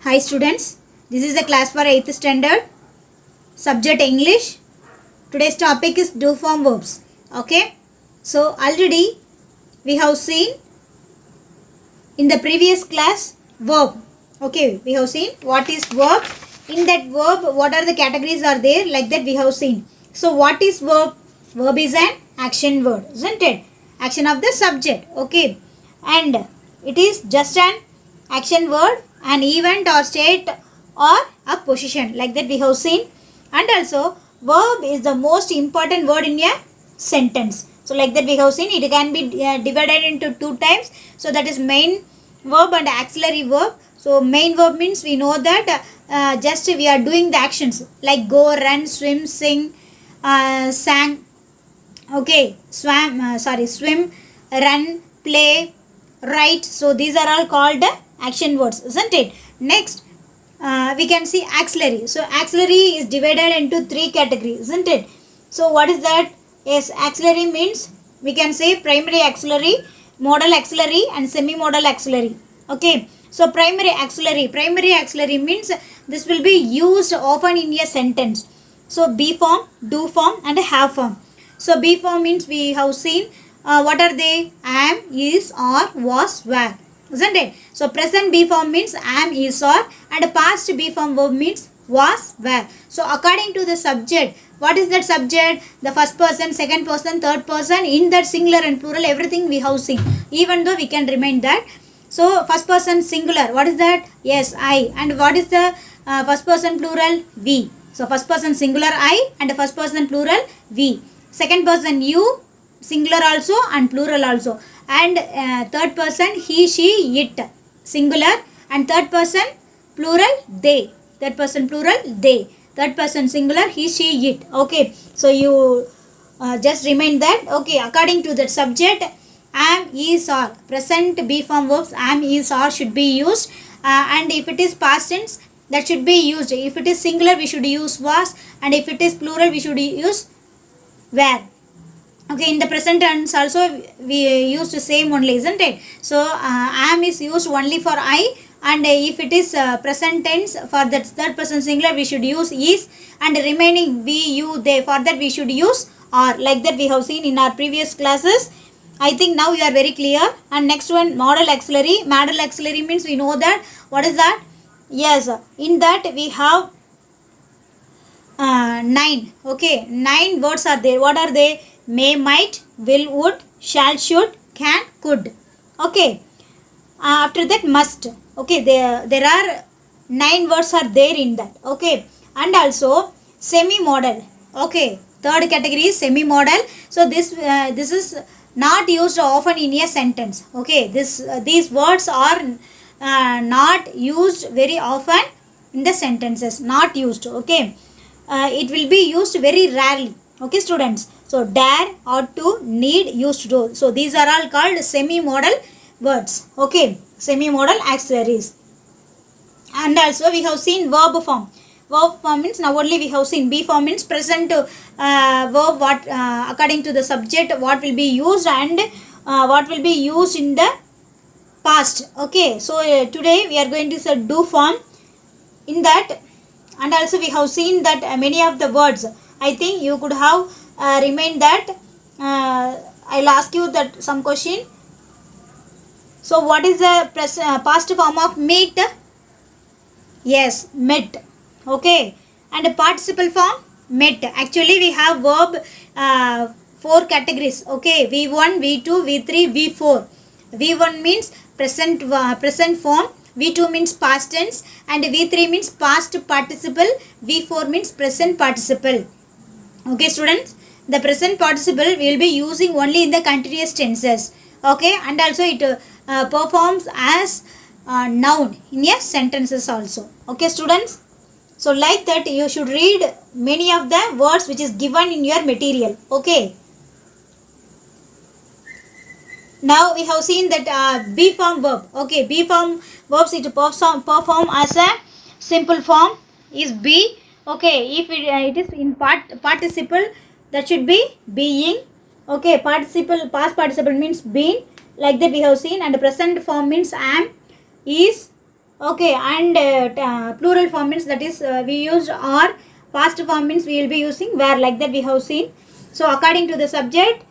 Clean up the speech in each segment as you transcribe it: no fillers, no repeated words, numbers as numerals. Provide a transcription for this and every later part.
Hi students, this is the class for 8th standard, subject English. Today's topic is do form verbs. Okay, so already we have seen in the previous class verb. Okay, we have seen what is verb. In that verb, what are the categories are there, like that we have seen. So what is verb? Verb is an action word, isn't it? Action of the subject. Okay, and it is just an action word, an event or state or a position, like that we have seen. And also verb is the most important word in a sentence. So like that we have seen, it can be divided into two types. So that is main verb and auxiliary verb. So main verb means we know that just we are doing the actions like go, run, swim, sing, sang, okay, swim, run, play, write. So these are all called action words, isn't it? Next, we can see axillary. So axillary is divided into three categories, isn't it? So what is that? Yes, axillary means we can say primary axillary, modal axillary and semi-modal axillary. Okay, so primary axillary means this will be used often in a sentence. So be form, do form and have form. So be form means we have seen what are they? Am, is, are, was, were, isn't it? So present be form means am, is, are, and past be form verb means was, were. So according to the subject, what is that subject? The first person, second person, third person, in that singular and plural, everything we have seen, even though we can remind that. So first person singular, what is that? Yes, I. And what is the first person plural? We. So first person singular I and first person plural we. Second person you, singular also and plural also. And third person he, she, it, singular, and third person plural they. Third person plural they. Third person singular he, she, it. Okay, so you just remind that. Okay, according to that subject, am, is, are. Present be form verbs am, is, are should be used, and if it is past tense, that should be used. If it is singular, we should use was, and if it is plural, we should use were. Okay, in the present tense also we used the same only, isn't it? So am is used only for I, and if it is present tense for that third person singular, we should use is, and remaining we, you, they, for that we should use are. Like that we have seen in our previous classes. I think now you are very clear. And next one, modal axillary. Modal axillary means we know that. What is that? Yes, in that we have 9. Okay, 9 words are there. What are they? May, might, will, would, shall, should, can, could. Okay, after that must. Okay, there are 9 words are there in that. Okay, and also semi-modal. Okay, third category is semi-modal. So this is not used often in a sentence. Okay, these words are not used very often in the sentences. Not used. Okay, it will be used very rarely. Okay, students. So dare, ought to, need, used to. So these are all called semi-modal words. Okay, semi-modal auxiliaries. And also we have seen verb form. Verb form means now only we have seen. Be form means present verb, what according to the subject what will be used, and what will be used in the past. Okay, so today we are going to say do form in that. And also we have seen that many of the words, I think you could have remind that. I'll ask you that some question. So what is the past form of meet? Yes, met. Okay, and the participle form met. Actually we have verb 4 categories. Okay, V1, V2, V3, V4. V1 means present form, V2 means past tense, and V3 means past participle, V4 means present participle. Okay, students, the present participle we will be using only in the continuous tenses. Okay, and also it performs as noun in a sentences also. Okay, students, so like that you should read many of the words which is given in your material. Okay, now we have seen that be form verb. Okay, be form verbs, it perform as a simple form is be. Okay, if it is in participle, that should be being. Okay, participle, past participle means been, like that we have seen. And present form means am, is, Okay, and plural form means that is we used are. Past form means we will be using were, like that we have seen. So according to the subject,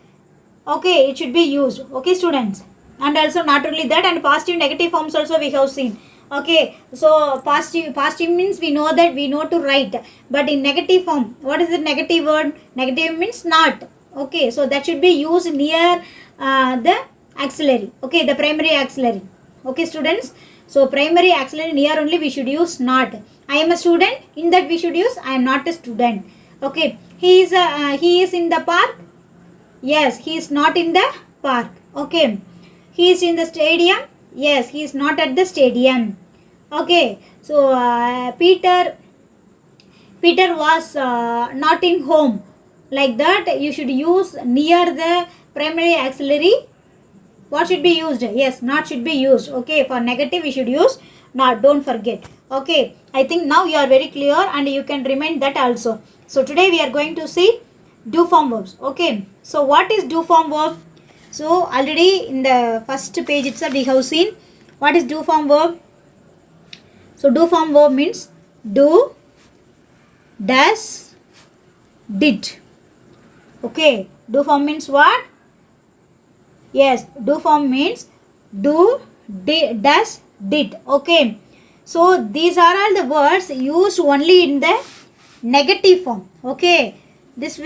okay, it should be used. Okay, students. And also not only that, and positive negative forms also we have seen. Okay, so positive means we know that we know to write, but in negative form, what is the negative word? Negative means not. Okay, so that should be used near the axillary. Okay, the primary axillary. Okay, students. So primary axillary near only we should use not. I am a student. In that we should use I am not a student. Okay, he is in the park. Yes, he is not in the park. Okay. He is in the stadium. Yes, he is not at the stadium. Okay. So Peter was not in home. Like that, you should use near the primary axillary. What should be used? Yes, not should be used. Okay. For negative, we should use not. Don't forget. Okay. I think now you are very clear and you can remind that also. So today we are going to see do form verbs. Okay. So what is do form verb? So already in the first page itself we have seen what is do form verb. So do form verb means do, does, did. Okay. Do form means what? Yes. Do form means do, does, did. Okay. So these are all the words used only in the negative form. Okay. These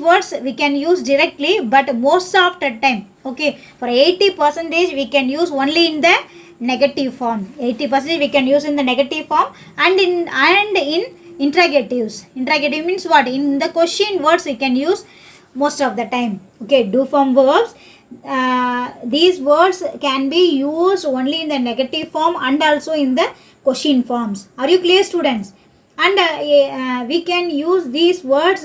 words we can use directly, but most of the time, okay, for 80% we can use only in the negative form. 80% we can use in the negative form, and in interrogatives. Interrogative means what? In the question words we can use most of the time. Okay, do form verbs. These words can be used only in the negative form and also in the question forms. Are you clear, students? And we can use these words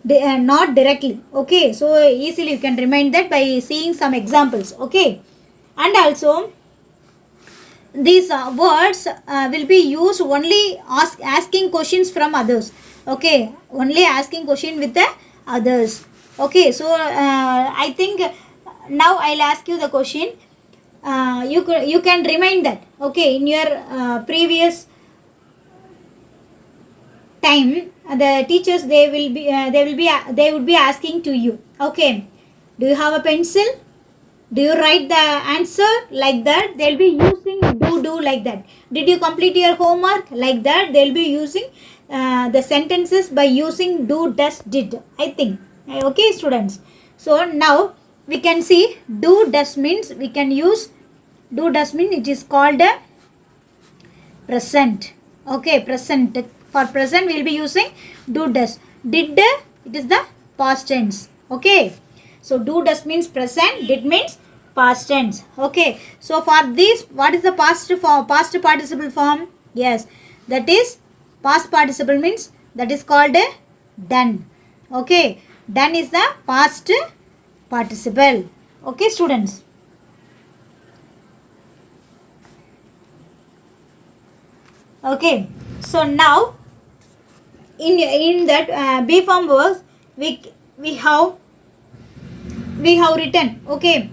not directly. Okay, so easily you can remind that by seeing some examples. Okay, and also these words will be used only asking questions from others. Okay, only asking question with the others. Okay, so I think now I'll ask you the question. You can remind that. Okay, in your previous time, the teachers they would be asking to you. Okay, do you have a pencil? Do you write the answer? Like that they'll be using do like that. Did you complete your homework? Like that they'll be using the sentences by using do, does, did. I think. Okay, students. So now we can see do, does means we can use do, does mean it is called a present. Okay, present. For present we will be using do, does. Did, it is the past tense. Okay. So do, does means present. Did means past tense. Okay. So for this, what is the past participle form? Yes, that is past participle means that is called a done. Okay. Done is the past participle. Okay, students. Okay. So now in that B form verbs we have written. Okay,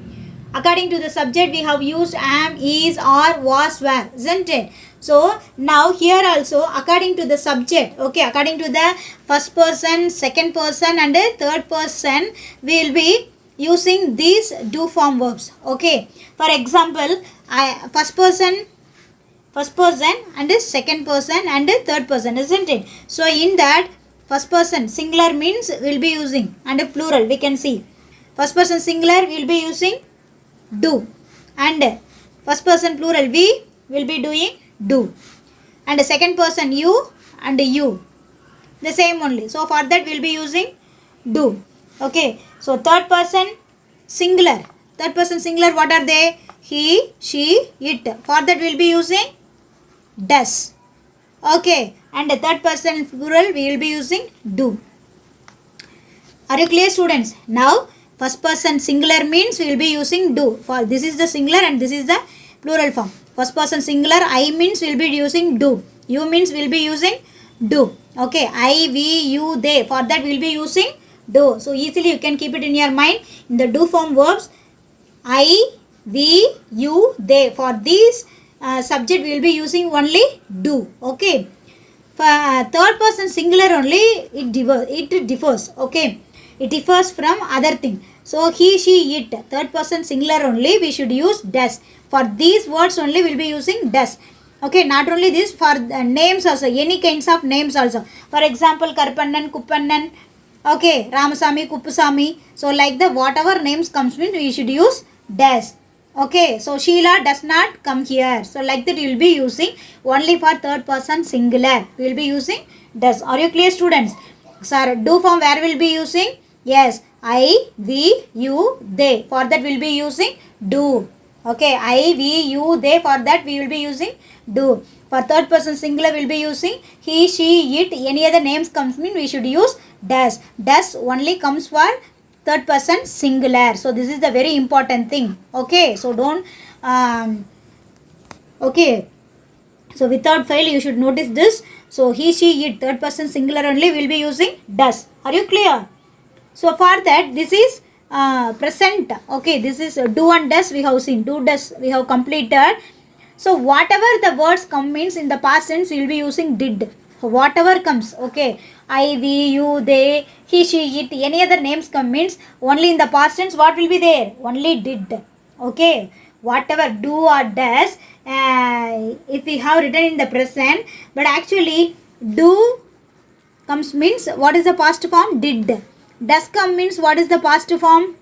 according to the subject we have used am, is, are, was, were, isn't it? So now here also according to the subject, okay, according to the first person, second person and third person we will be using these do form verbs. Okay, for example, first person and second person and third person, isn't it? So in that first person singular means we'll be using, and plural we can see. First person singular we'll be using do, and first person plural we will be doing do, and second person you and you, the same only. So for that we'll be using do. Okay, so third person singular what are they? He, she, it. For that we'll be using does. Okay, and the third person plural we will be using do. Are you clear, students? Now first person singular means we will be using do. For this is the singular and this is the plural form. First person singular I means we will be using do. You means we will be using do. Okay, I, we, you, they. For that we will be using do. So easily you can keep it in your mind. In the do form verbs, I, we, you, they. For these subject we will be using only do. Okay. For third person singular only it differs. Okay. It differs from other thing. So he, she, it. Third person singular only we should use does. For these words only we will be using does. Okay, not only this, for names also, any kinds of names also. For example, Karpannan, Kuppannan, okay, Ramasamy, Kuppusamy. So like the whatever names comes in, we should use does. Okay, so Sheila does not come here. So like that you will be using only for third person singular. We will be using does. Are you clear, students? Sir, do form where will be using? Yes, I, we, you, they. For that we will be using do. Okay, I, we, you, they. For that we will be using do. For third person singular we will be using he, she, it. Any other names comes in, we should use does. Does only comes for third person singular. So this is the very important thing. Okay, so don't okay, so without fail you should notice this. So he, she, it, third person singular only will be using does. Are you clear? So for that, this is present. Okay, this is do and does we have seen. Do, does we have completed. So whatever the words come means in the past tense we will be using did. Whatever comes, okay, I, we, you, they, he, she, it, any other names come means only in the past tense what will be there? Only did. Okay, whatever do or does, if we have written in the present, but actually do comes means what is the past form? Did. Does come means what is the past form?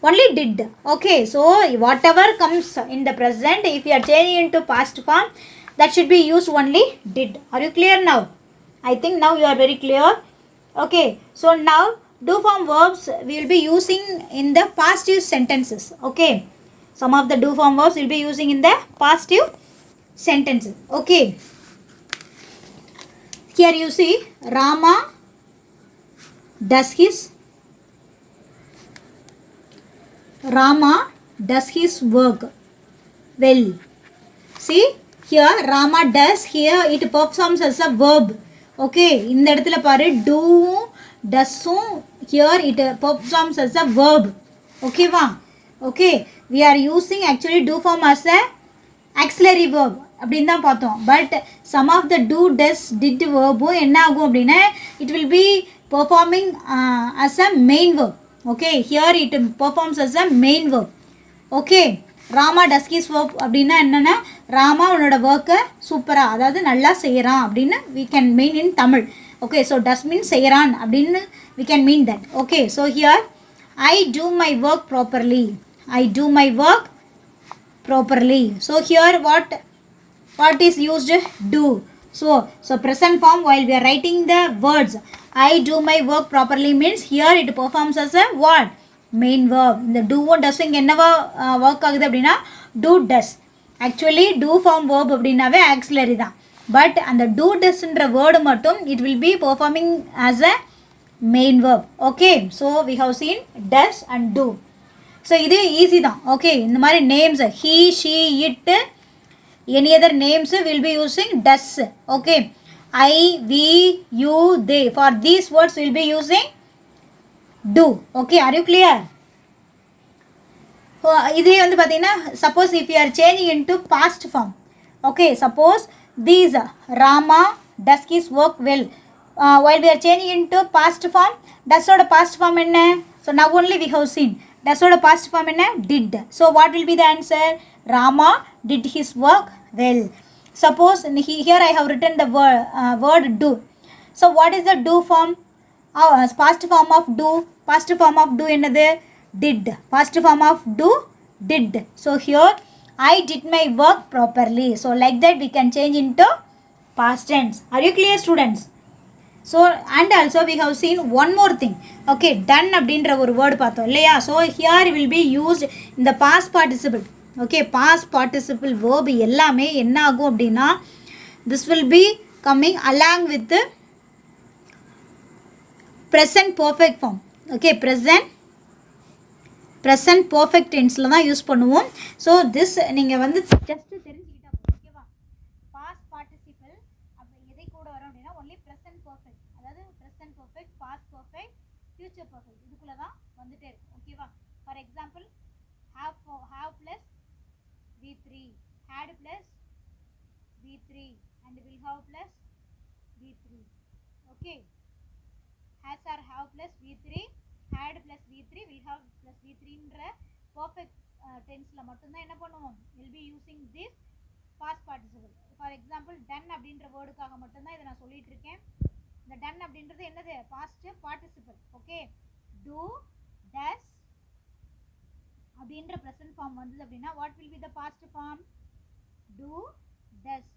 Only did. Okay, so whatever comes in the present, if you are changing into past form, that should be used only did. Are you clear now? I think now you are very clear. Okay, so now do form verbs we will be using in the positive sentences. Okay, some of the do form verbs we will be using in the positive sentences. Okay, here you see Rama does his work well. See here Rama does, here it performs as a verb. Okay, in the இடத்துல பாரு do does here it performs as a verb. Okay va? Okay, we are using actually do form as a auxiliary verb அப்படின்னு தான் பார்த்தோம். But some of the do does did verb என்ன ஆகும் அப்படின்னா it will be performing as a main verb. Okay, here it performs as a main verb. Okay, Rama does his work அப்படின்னா என்னென்னா ராமா உன்னோட ஒர்க்கை சூப்பராக அதாவது நல்லா செய்கிறான் அப்படின்னு we can mean in Tamil. Okay, so does mean செய்கிறான் அப்படின்னு we can mean that. Okay, so here I do my work properly. I do my work properly. So here what is used? Do. So present form while we are writing the words I do my work properly means here it performs as a what? Main verb. இந்த do and does இங்கே என்னவா work ஆகுது அப்படின்னா do does. Actually do form verb அப்படின்னாவே auxiliary தான். But அந்த do doesன்ற word மட்டும் it will be performing as a main verb. Okay, so we have seen does and do. So இது easy தான். ஓகே, இந்த மாதிரி names he, she, it, any other names will be using does. Okay, I, we, you, they. For these words will be using do. Okay, are you clear? இதே வந்து பார்த்தீங்கன்னா suppose if you are changing into past form. Okay, suppose these Rama does his work well. While we are changing into past form, does ஓட past form என்ன? So now only we have seen does ஓட past form என்ன? Did. So what will be the answer? Rama did his work well. Suppose here I have written the word do. So what is the do form? Past form of do. Past form of do என்னது? Did. Past form of do did. So here I did my work properly. So like that we can change into past tense. Are you clear, students? So and also we have seen one more thing. Okay, done அப்படின்ற ஒரு word பார்த்தோம் இல்லையா? So here will be used in the past participle. Okay, past participle verb எல்லாமே என்ன ஆகும் அப்படின்னா this will be coming along with the present perfect form. Okay, present perfect tenseல தான் use பண்ணுவோம். ஸோ திஸ் நீங்கள் வந்து ஜஸ்ட் தெரிஞ்சுக்கிட்டா ஓகேவா? பாஸ்ட் பார்ட்டிசிபிள் அப்போ எதை கூட வரும் அப்படின்னா ஒன்லி ப்ரெசன்ட் பர்ஃபெக்ட், அதாவது present perfect, past perfect, future perfect இதுக்குள்ளே தான் வந்துட்டே இருக்கும். ஓகேவா? For example have plus V3, had plus V3 and will have plus V3. Okay, has or have plus V3, had plus V3, will have plus V3 என்ற perfect tenseல மட்டும் தான் என்ன பண்ணுவோம், will be using this past participle. For example, done அப்படின்ற வேர்டுக்காக மட்டும் தான் இதை நான் சொல்லிட்டு இருக்கேன். இந்த done அப்படின்றது என்னது, past participle. Okay, do, does அப்படின்ற present form வந்தது அப்படின்னா what will be the past form, do, does.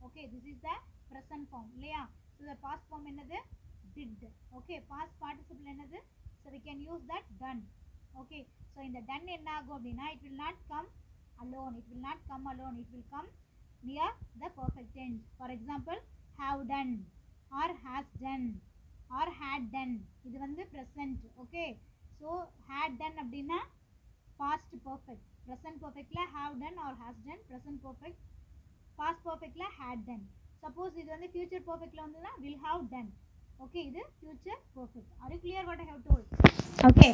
Okay, this is the present form இல்லையா. So the past form என்னது, did. Okay, past participle என்னது, so we can use that done. Okay, so இந்த done என்ன ஆகும் அப்படின்னா it will not come alone, it will not come alone, it will come near the perfect tense. For example, have done or has done or had done, இது வந்து present. Okay, so had done அப்படின்னா past perfect, present perfect ல have done or has done, present perfect, past perfect ல had done. Suppose இது வந்து future perfect ல வந்ததுனா will have done. Okay, இது future perfect. Are you clear what I have told? Okay,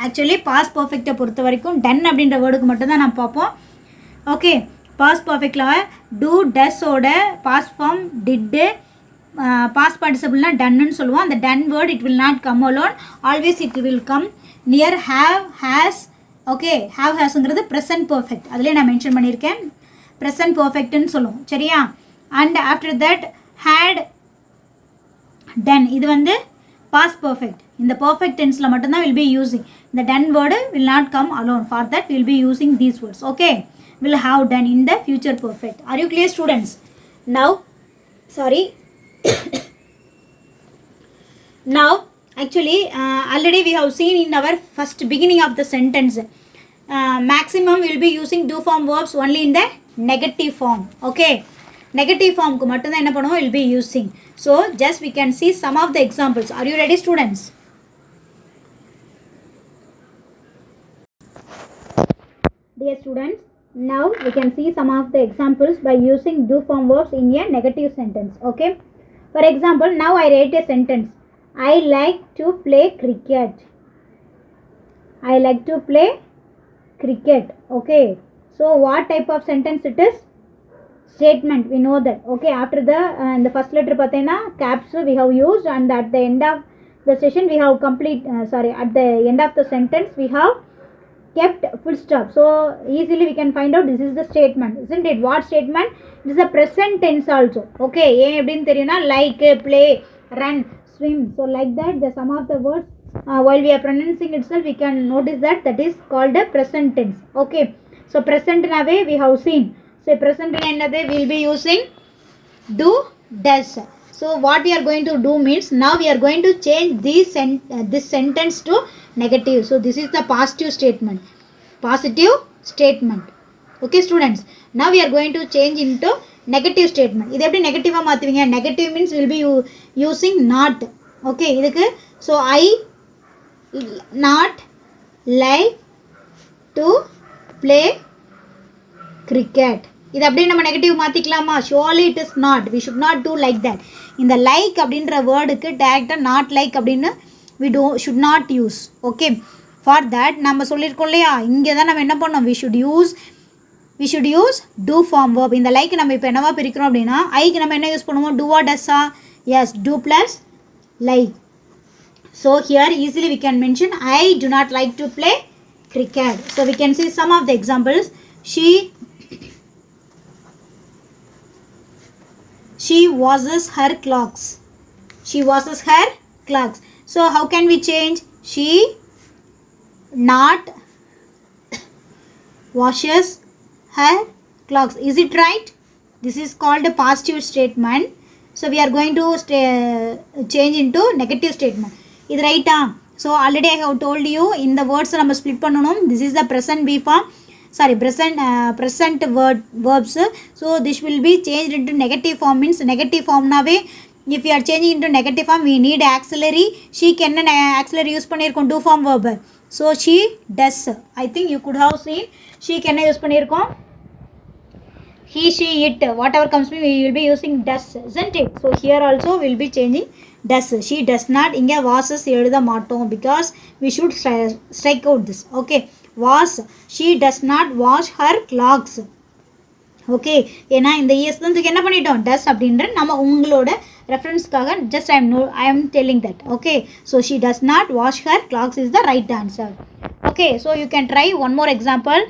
actually past perfect பொறுத்த வரைக்கும் done அப்படின்ற வேர்டுக்கு மட்டும் தான் நான் பார்ப்போம். Okay, past perfect ல do, does ஓட past form did, past participle னா done ன்னு சொல்லுவோம். அந்த done word it will not come alone, always it will come near have, has. Okay, have, hasங்கிறது present perfect, அதிலே நான் மென்ஷன் பண்ணியிருக்கேன், present perfect ன்னு சொல்லுவோம் சரியா. and after that had done, இது வந்து past perfect, இந்த perfect tenseல மட்டும்தான் will be using, the done word will not come alone, for that we will be using these words. Okay, will have done in the future perfect. Are you clear students? Now sorry now actually already we have seen in our first beginning of the sentence, maximum will be using do form verbs only in the negative form. Okay, negative form க்கு மட்டும் தான் என்ன பண்ணுவோம், will be using. So just we can see some of the examples. Are you ready students? Dear students, now we can see some of the examples by using do form verbs in a negative sentence. Okay, for example, now I write a sentence, I like to play cricket. I like to play cricket. Okay, so what type of sentence it is? Statement, we know that. Okay, after the in the first letter pathina caps we have used, and at the end of the session we have complete at the end of the sentence we have kept full stop. So easily we can find out this is the statement, isn't it? What statement? This is a present tense also. Okay, எப்படின்னு தெரியும்னா like, play, run, swim. So like that the sum of the words while we are pronouncing itself we can notice that is called a present tense. Okay, so present nave we have seen. So present என்னது, we will be using do, does. So what we are going to do means now we are going to change this sentence to negative. So this is the positive statement. Okay students, now we are going to change into negative statement. இது எப்படி நெகட்டிவா மாத்துவீங்க, negative means will be using not. Okay, இதுக்கு so I not like to play cricket. இது அப்படியே நம்ம negative மாற்றிக்கலாமா? surely it is not, we should not do like that. இந்த like அப்படின்ற வேர்டுக்கு டேரெக்டாக not like அப்படின்னு we should not use. Okay, for that நம்ம சொல்லியிருக்கோம் இல்லையா, இங்கே தான் நம்ம என்ன பண்ணோம், we should use do form verb. இந்த like நம்ம இப்போ என்னவா பிரிக்கிறோம் அப்படின்னா ஐக்கு நம்ம என்ன யூஸ் பண்ணுவோம், do or does? Yes, do plus like. So here easily we can mention I do not like to play cricket. So we can see some of the examples. She washes her clothes. She washes her clothes. So how can we change? She not washes her clothes. Is it right? This is called a positive statement. So we are going to change into negative statement. Is right? So already I have told you in the words நம்ம split பண்ணனும். This is the present B form. Sorry, present verbs. So this will be changed into negative form. Means negative form nave if we are changing into negative form we need axillary. she can axillary use பண்ணிருக்கோம் do form verb. So she does. I think you could have seen she can use பண்ணிருக்கோம், he, she, it, whatever comes we will be using does, isn't it? So here also we will be changing does. She does not. இங்க washes எழுத மாட்டோம் because we should strike out this. Okay, wash. She does not wash her clothes. Okay, ஏன்னா இந்த ES தான் என்ன பண்ணிட்டோம், டஸ் அப்படின்ற நம்ம உங்களோட ரெஃபரன்ஸ்க்காக just I am telling that. Okay, so she does not wash her clothes is the right answer. Okay, so you can try one more example.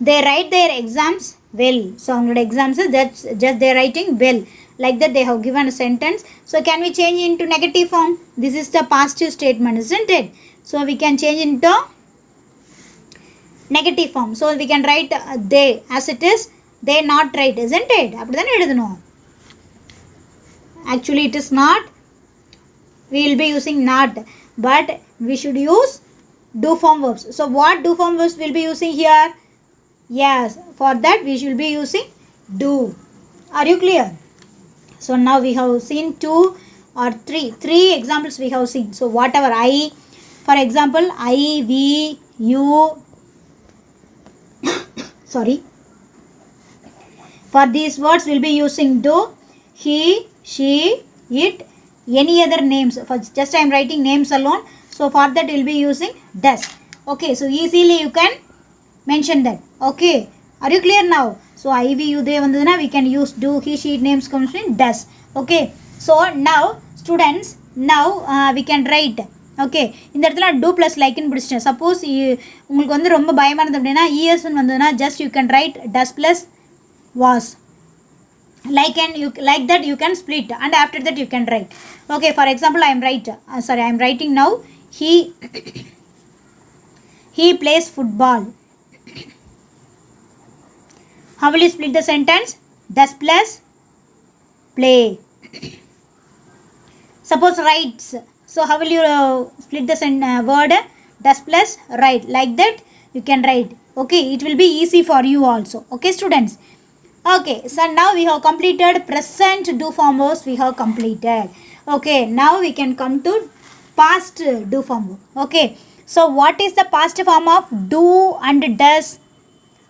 They write their exams well. So அவங்களோட exams just they are writing well. Like that they have given a sentence. So can we change into negative form? This is the positive statement, isn't it? So we can change into negative form. So we can write they as it is. They not write, isn't it? அப்படிதான் எழுதணும். Actually it is not. We will be using not. But we should use do form verbs. So what do form verbs will be using here? Yes, for that we should be using do. Are you clear? So now we have seen two or three examples we have seen. So whatever I, for example, I, we, you, sorry. For these words we'll be using do, he, she, it, any other names. For just I am writing names alone. So for that we'll be using does. Okay, so easily you can mention that. Okay, are you clear now? So I, we, you, they vandaduna we can use do, he, she, names comes in does. Okay, so now students, now we can write. Okay, இந்த இடத்துல do plus like ன்னு பிடிச்சிட்டேன். Suppose உங்களுக்கு வந்து ரொம்ப பயமானது அப்படின்னா இஎஸ்ன்னு வந்ததுன்னா just you can write does plus was. Like and you like that you can split and after that you can write. Okay, for example I am writing now he plays football. How will you split the sentence? Does plus play. Suppose writes. So how will you split the word? Does plus write. Like that you can write. Okay, it will be easy for you also. Okay students. Okay, so now we have completed present do form verbs. We have completed. Okay, now we can come to past do form verb. Okay, so what is the past form of do and does?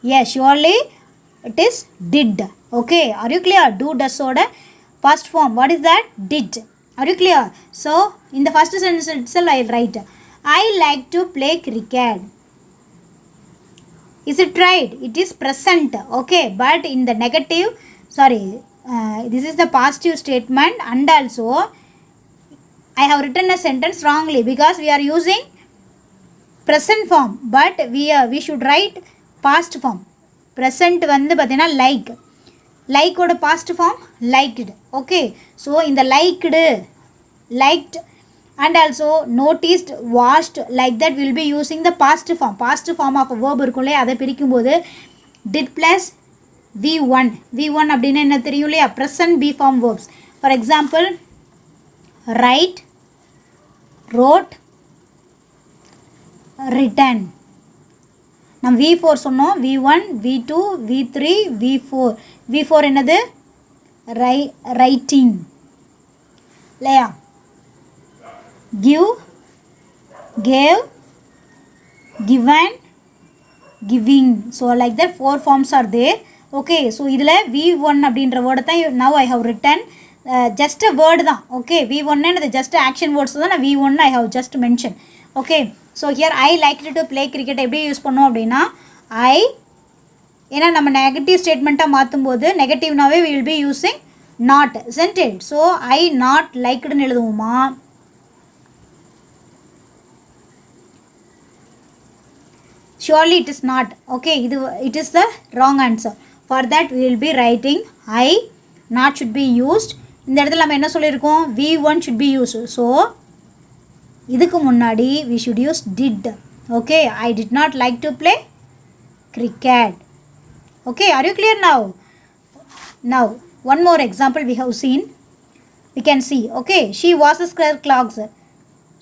Yes, surely it is did. Okay, are you clear? Do does oda past form, what is that? Did. Are you clear? So in the first sentence itself I will write I like to play cricket. Is it right? It is present. Okay, but in the negative, sorry, this is the positive statement and also I have written a sentence wrongly because we are using present form, but we should write past form. Present வந்து பார்த்தீங்கன்னா like ஓட past form liked. Okay, so in the liked and also noticed, watched, like that will be using the past form of a verb இருக்கும்லே அதை பிரிக்கும்போது did plus v1 அப்படின்னா என்ன தெரியும் இல்லையா, present b form verbs. For example, write, wrote, written. நம்ம v4 சொன்னோம், v1, v2, v3, v4 என்னது writing இல்லையா, give, gave, given, giving. So like that 4 forms are there. Okay, so இதில் v1 அப்படின்ற வேர்டை தான் now I have written. Just a word தான். Okay, v1 என்னது just action words தான் நான் v1 I have just mentioned. Okay, so here I liked to play cricket எப்படி use பண்ணோம் அப்படின்னா ஏன்னா நம்ம நெகட்டிவ் ஸ்டேட்மெண்ட்டாக மாற்றும் போது நெகட்டிவ்னாவே we will be using not, isn't it? So I not likedன்னு எழுதுவோமா, surely it is not. Okay, it is the wrong answer. For that we will be writing I not should be used. இந்த இடத்துல நம்ம என்ன சொல்லியிருக்கோம், v1 should be used. So இதுக்கு முன்னாடி we should use did. Okay, I did not like to play cricket. Okay, are you clear now? Now one more example we have seen, we can see. Okay, she washes her clothes.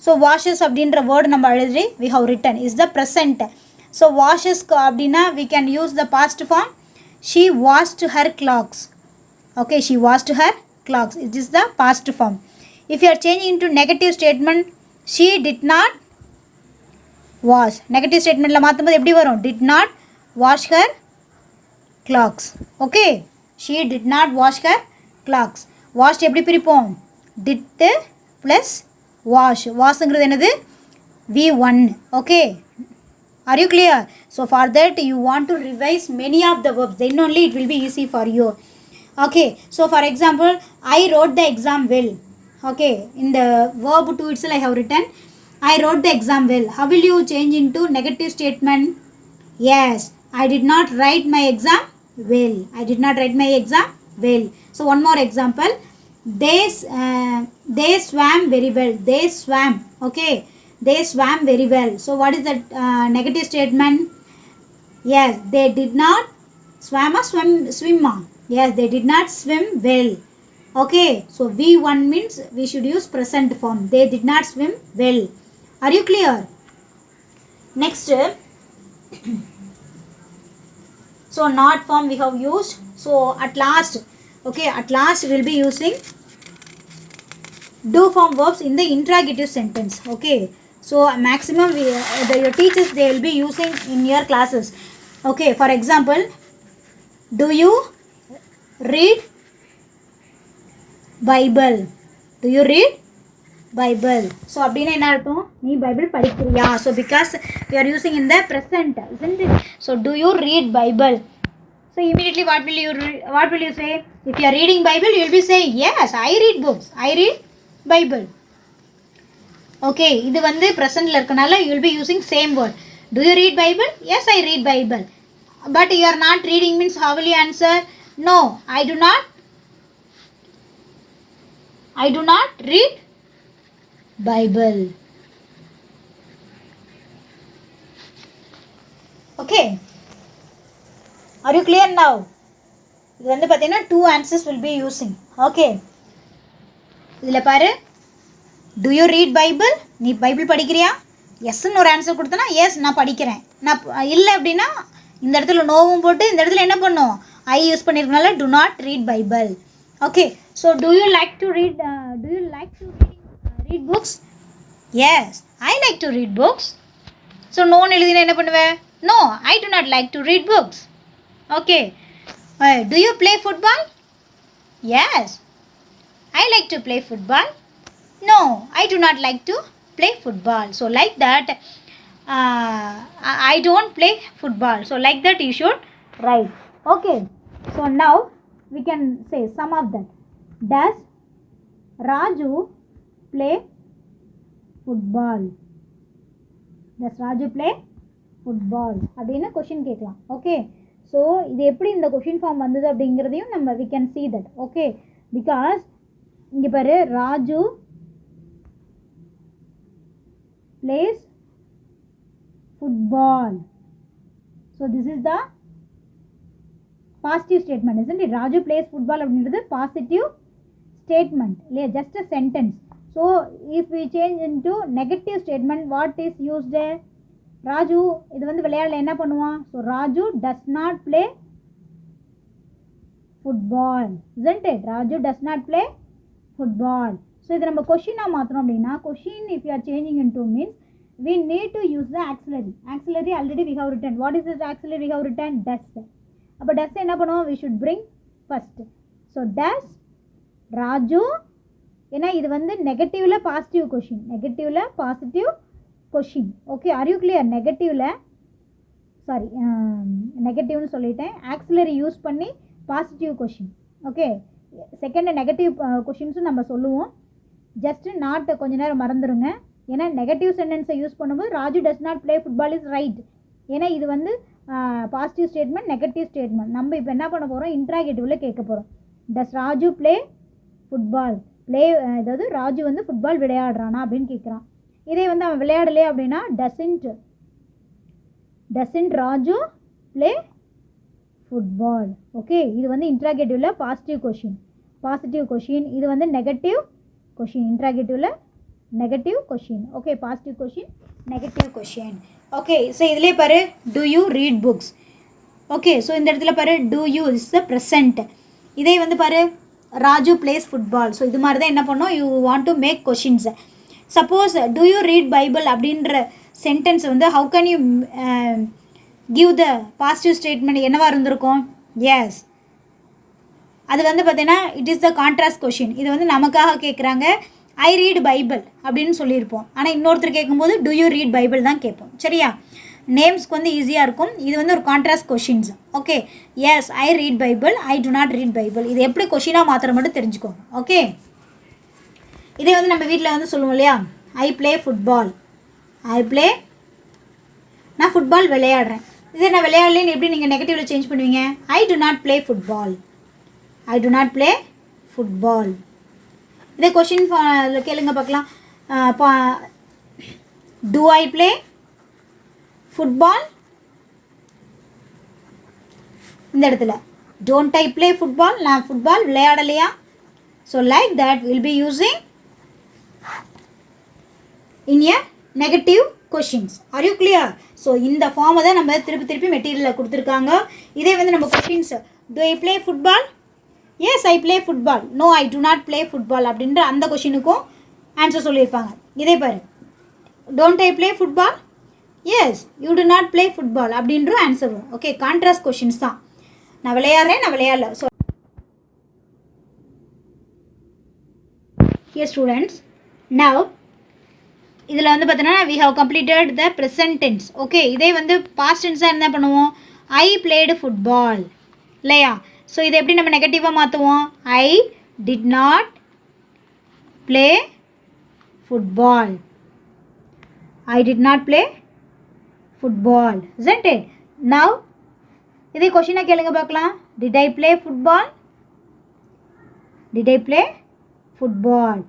So washes அப்படின்ற word நம்ம already we have written is the present. So washes அப்படின்னா we can use the past form, she washed her clothes. Okay, she washed her clothes, it is the past form. If you are changing into negative statement, she did not wash. Negative statement la maathum bodhu eppadi varum, did not wash her clocks. Okay, she did not wash her clocks. Washed எப்படி பிரிப்போம்? did plus wash. washங்கிறது என்னது? V1. Okay, are you clear? So for that you want to revise many of the verbs, then only it will be easy for you. Okay, so for example, I wrote the exam well. Okay, in the verb 2 itself I have written I wrote the exam well. How will you change into negative statement? Yes, I did not write my exam well. I did not write my exam well. So one more example, they swam very well. They swam. Okay, they swam very well. So what is that negative statement? Yes, they did not swim or swim. Yes, they did not swim well. Okay, so V1 means we should use present form. They did not swim well. Are you clear? Next, so not form we have used. So at last, okay, at last we will be using do form verbs in the interrogative sentence. Okay, so maximum your teachers, they will be using in your classes. Okay, for example, do you read Bible? Do you read Bible? So அப்படினா என்ன அர்த்தம்? நீ Bible படிக்கிறியா? So because we are using in the present, isn't it? So do you read Bible? So immediately what will you say? If you are reading Bible, you will be saying yes, I read books. I read Bible. Okay, இது வந்து presentல இருக்கனால you will be using same word. Do you read Bible? Yes, I read Bible. But you are not reading means how will you answer? No, I do not read Bible. Okay, are you clear now? இது வந்து பார்த்தீங்கன்னா two answers will be using. Okay, இதில் பாரு, do you read Bible? நீ Bible படிக்கிறியா? எஸ்ன்னு ஒரு answer கொடுத்தனா S நான் படிக்கிறேன். நான் இல்லை அப்படின்னா இந்த இடத்துல நோவும் போட்டு இந்த இடத்துல என்ன பண்ணும்? ஐ use பண்ணியிருக்கனால do not read Bible. Okay, so do you like to read books? Yes, I like to read books. So no எழுதினா என்ன பண்ணுவேன்? No, I do not like to read books. Okay, do you play football? Yes, I like to play football. No, I do not like to play football. So like that, I don't play football. So like that you should write. Okay, so now we can say some of that. Does Raju play football? Does Raju play football? அப்படின்னா question கேட்கலாம். Okay, so இது எப்படி இந்த question form வந்தது அப்படிங்கிறதையும் நம்ம we can see that. Okay, because இங்கே பாரு, Raju plays football. So this is the positive statement, isn't it? Raju plays football அப்படின்றது positive statement, இல்லையா? just a sentence. So if we change into negative statement, what is used? Raju இது வந்து விளையாடல என்ன பண்ணுவான்? So Raju does not play football, isn't it? Raju does not play football. So இது நம்ம கொஷினாக மாற்றணும் அப்படின்னா, question if you are changing into means we need to use the axillary. Axillary already we have written. What is this axillary we have written? Does. அப்போ does என்ன பண்ணுவோம்? We should bring first. So does Raju, ஏன்னா இது வந்து நெகட்டிவ்ல positive question, நெகட்டிவ்ல positive question. Okay, are you clear? நெகட்டிவ்னு சொல்லிட்டேன். ஆக்சிலரி யூஸ் பண்ணி positive question. Okay, second negative கொஷின்ஸும் நம்ம சொல்லுவோம். ஜஸ்ட்டு நாட் கொஞ்ச நேரம் மறந்துடுங்க. ஏன்னா நெகட்டிவ் சென்டென்ஸை யூஸ் பண்ணும்போது Raju does not play football is right. ஏன்னா இது வந்து பாசிட்டிவ் ஸ்டேட்மெண்ட், நெகட்டிவ் ஸ்டேட்மெண்ட். நம்ம இப்போ என்ன பண்ண போகிறோம்? இன்ட்ராகேட்டிவில் கேட்க போகிறோம். டஸ் ராஜு ப்ளே ஃபுட்பால்? அதாவது ராஜு வந்து ஃபுட்பால் விளையாடுறானா அப்படின்னு கேட்குறான். இதே வந்து அவன் விளையாடலே அப்படின்னா doesn't Raju play football. Okay, இது வந்து இன்ட்ராகேட்டிவில் பாசிட்டிவ் கொஷின். இது வந்து நெகட்டிவ் கொஷின். இன்ட்ராகேட்டிவில் negative question. Okay, positive question, negative question. Okay, so இதிலே பாரு, do you read books? Okay, so இந்த இடத்துல பாரு, do you is the present. இதே வந்து பாரு, ராஜு பிளேஸ் ஃபுட்பால். ஸோ இது மாதிரி தான் என்ன பண்ணோம்? You want to make questions. Suppose do you read Bible அப்படின்ற சென்டென்ஸ் வந்து how can you give the positive statement என்னவாக இருந்திருக்கும்? எஸ். அது வந்து பார்த்தீங்கன்னா it is the contrast question. இது வந்து நமக்காக கேட்குறாங்க. ஐ ரீட் பைபிள் அப்படின்னு சொல்லியிருப்போம். ஆனால் இன்னொருத்தர் கேட்கும்போது டு யூ ரீட் பைபிள் தான் கேட்போம். சரியா? நேம்ஸ்க்கு வந்து ஈஸியாக இருக்கும். இது வந்து ஒரு contrast questions. Okay, yes I read Bible, I do not read Bible. இது எப்படி கொஷினாக மாத்திரம் மட்டும் தெரிஞ்சுக்கோங்க. ஓகே, இதே வந்து நம்ம வீட்டில் வந்து சொல்லுவோம் இல்லையா, I play football. I play, நான் ஃபுட்பால் விளையாடுறேன். இதே நான் விளையாடலேன்னு எப்படி நீங்கள் நெகட்டிவில் சேஞ்ச் பண்ணுவீங்க? I do not play football. I do not play football. இதே கொஷின் கேளுங்க பார்க்கலாம். Do I play football? இந்த இடத்துல டோன்ட் ஐ ப்ளே ஃபுட்பால், நான் ஃபுட்பால் விளையாடலையா? So like that will be using in a negative questions. Are you clear? So இந்த ஃபார்மை தான் நம்ம திருப்பி மெட்டீரியலில் கொடுத்துருக்காங்க. இதே வந்து நம்ம questions do I play football? Yes I play football. No I do not play football அப்படின்ற அந்த கொஷினுக்கும் ஆன்சர் சொல்லியிருப்பாங்க. இதே பாரு, don't I play football? Yes you do not play football அப்படின்ற ஆன்சர் வரும். ஓகே, கான்ட்ராஸ்ட் கொஷின்ஸ் தான். நான் விளையாடுறேன், நான் விளையாடல. ஸோ ஹியர் ஸ்டூடெண்ட்ஸ், நவ் இதில் வந்து பார்த்தீங்கன்னா we have completed the present tense. Okay, இதே வந்து பாஸ்ட் டென்ஸாக என்ன பண்ணுவோம்? ஐ பிளேடு ஃபுட்பால் இல்லையா? ஸோ இதை எப்படி நம்ம நெகட்டிவாக மாற்றுவோம்? I did not play football. I did not play football, isn't it? Now இதே கொஷினை கேளுங்க பார்க்கலாம். Did I play football? Did I play football.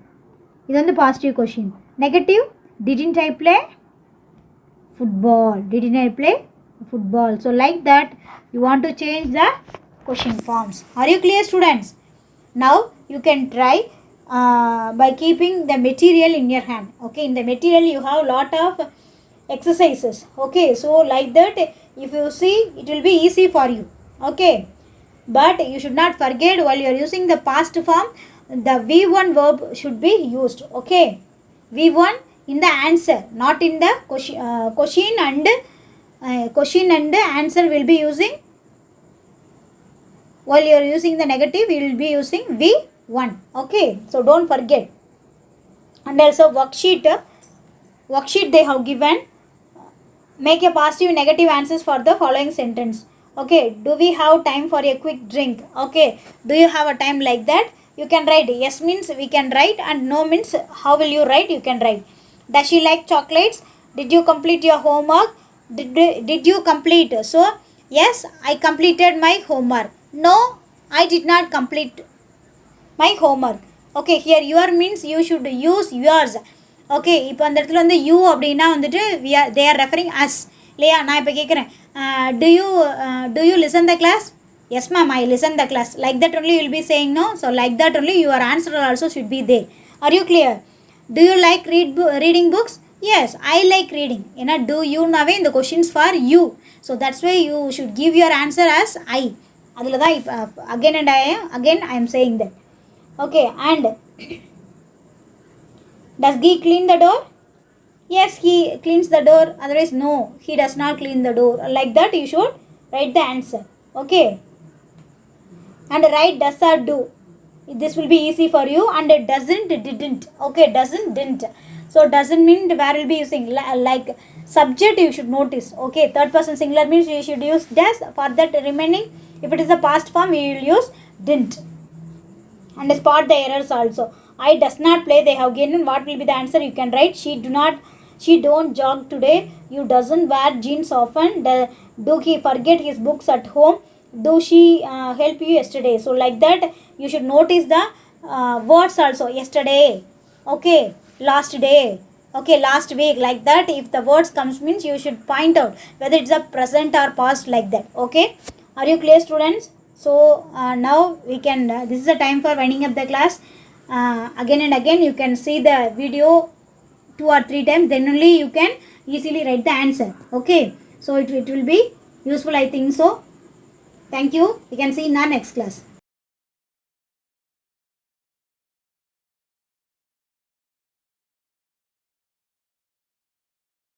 இது வந்து positive question. Negative, didn't I play football? Didn't I play football? So like that you want to change the question forms. Are you clear, students? Now you can try by keeping the material in your hand. Okay, in the material you have lot of exercises. Okay, so like that if you see it will be easy for you. Okay, but you should not forget while you are using the past form the V1 verb should be used. Okay, V1 in the answer, not in the question and answer will be using. While you are using the negative, you will be using V1. Okay, so don't forget. And also worksheet they have given. Make a positive negative answers for the following sentence. Okay, do we have time for a quick drink? Okay, do you have a time like that? You can write. Yes means we can write, and no means how will you write? You can write. Does she like chocolates? Did you complete your homework? Did you complete? So yes, I completed my homework. No, I did not complete my homework. Okay, here your means you should use yours. Okay, இப்போ அந்த இடத்துல வந்து you அப்படின்னா வந்துட்டு they are referring us இல்லையா? நான் இப்போ கேட்குறேன், do you listen the class? Yes ma'am, I listen the class. Like that only you will be saying no. So like that only your answer also should be there. Are you clear? Do you like reading books? Yes, I like reading. ஏன்னா do you நாவே இந்த questions for you. So that's why you should give your answer as I. அதில் தான் இப்போ again I am saying that. Okay, and does he clean the door? Yes, he cleans the door. Otherwise no, he does not clean the door. Like that you should write the answer. Okay, and write does or do. This will be easy for you. And doesn't, didn't. Okay, doesn't, didn't. So doesn't mean where will be using like subject you should notice. Okay, third person singular means you should use does. For that remaining, if it is a past form we will use didn't. And spot the errors also. I does not play, they have given. What will be the answer? You can write she don't jog today. You doesn't wear jeans often. Do he forget his books at home? Do she help you yesterday? So like that you should notice the words also. Yesterday, okay, last day, okay, last week. Like that if the words comes means you should point out whether it's a present or past, like that. Okay, are you clear, students? So now we can this is the time for winding up the class. Again and again you can see the video 2 or 3 times, then only you can easily write the answer. Okay, so it will be useful, I think so. Thank you. We can see in our next class.